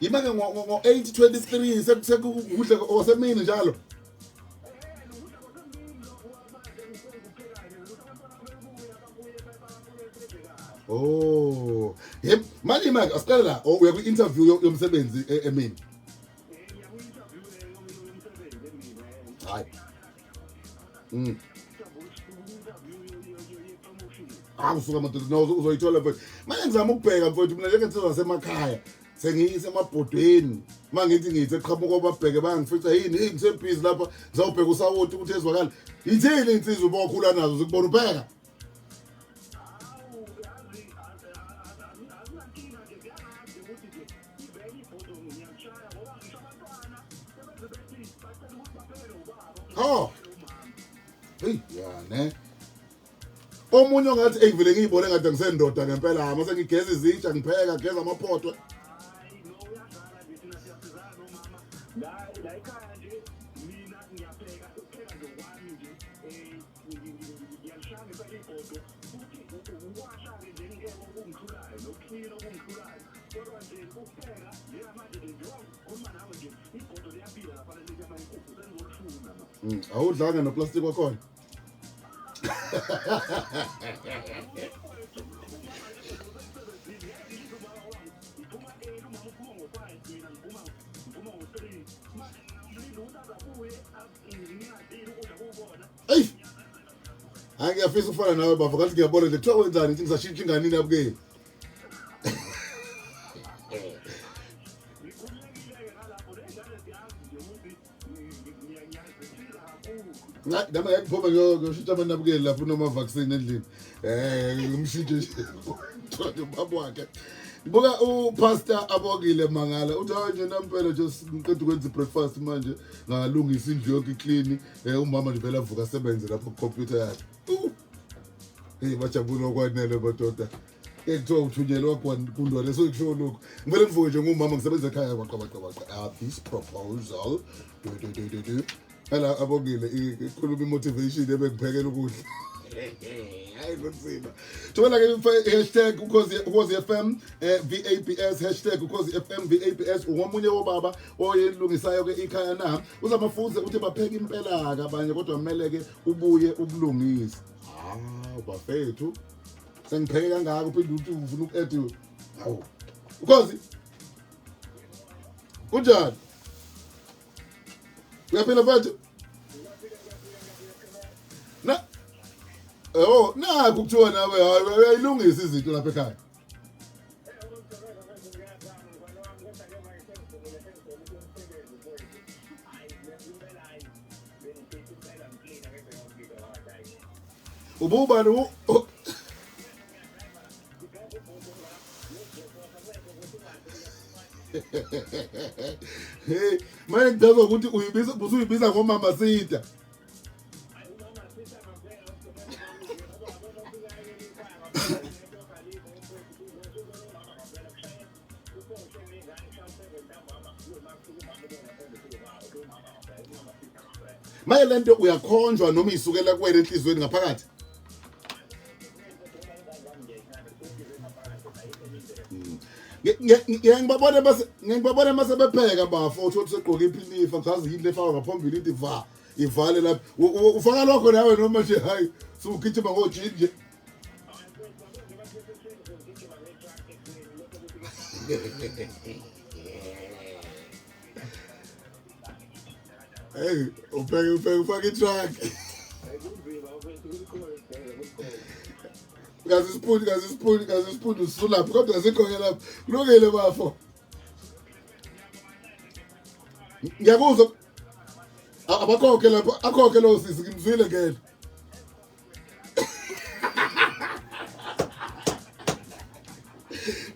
Imake ngo 823 sekuhle osemini njalo. Oh, yep. Manje manje asiqale la uya ku interview yomsebenzi emini. Hayi. Awusuka madoda no uzoyithola mfowethu. Manje ngizama ukubheka mfowethu mina njengensizwa zasemakhaya. Sengiyise emabhodweni. Mangithi ngithi eqhamuka obabheke bangifica yini ngisebhizi lapha ngizawubheka usawoti ukuthi ezwakala. Yithini insizwa ubokhula nazo zikubona ubheka. Oh. Hey, ya ne. Omunye ngathi engivele ngiyibone ngathi ngisendoda ngempela mase ngigeza izitsha ngipheka ngigeza amaphoto. Awudlanga noplastic wakhona. Hey. Angiyafisa ukufana nawe bafo kanti ngiyabona nje kuthiwa wenzani ukuthi ngisashintsha inganini yabukeli. Dama yakuphoma ngiyoshintsha abanabukeli lapho noma vaccine endlini. Ngimshintshe nje. Thola ubaba wakhe. Buka upastor abokile mangala uthi hayi nje nampela nje ngiqeda ukwenza breakfast manje ngalungisa indlu yonke clean umama nje vela avuka asebenze lapho computer yakhe. Hey bajabula okwanele badoda. Ekuthiwa uthunyelwa kundwane so ikusho lokho. Ngivele ngivuke nje ngumama ngisebenza ekhaya kwaqaba. This proposal. Hala abokile ikhuluma imotivation ebekuphekela ukudla. Hayi kunzima. Thobela ke hashtag ukhozi FM VABS hashtag ukhozi FM VABS ungomunye wobaba oyelungisayo ke ikhaya na uzamafunze ukuthi bapheka impela ka abanye kodwa kumele ke ubuye ubulungise. Bafethu sengipheke kangaka uphinde uthi ufuna uku-add. Hawu. Ukhozi. Kunjani? Uyaphila mfethu? Na oh, naku kuthiwa nawe hayi uyayilungisa izinto lapha ekhaya. Ububani Hey, manje ngidazwa ukuthi uyibiza ngomama sida. Maye lento uyakhonjwa noma isukela kuwena enhlizweni ngaphakathi. Ngiyabona mase bepheka bafo uthi segqoka iphilifa ngazi yini lefaka ngaphambili ithi va ivale lapha ufaka lokho nawe noma nje hayi sugijima ngojini nje. Hey ufake itrack. Gazi spoon usulapha kodwa asikho lapha kulungile bafo. Ngiyakuzwa abakhokhe lapha akhokhe lo sisi ngimzwile ngene.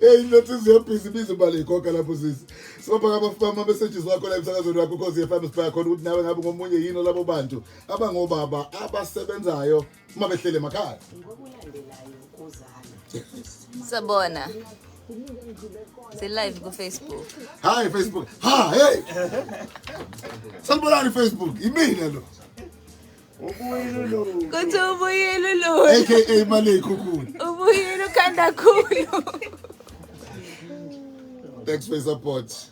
Hey notice your busy imali ikhokha lapho sisi. Soba abafama messages wakho la emsakazweni wakho kuKhozi FM sibheka khona ukuthi nawe ngabe ngomunye yini labo bantu abangobaba abasebenzayo uma behlele emakhaya. Ngokulandelayo kuzala. Sabona. Si live ku Facebook. Hi Facebook. Ha hey. Sanibonani Facebook. Imina lo. Kuthi ubuyile lo. aka Male Kukula. Ubuyile ukhanda khulu. Thanks for your support.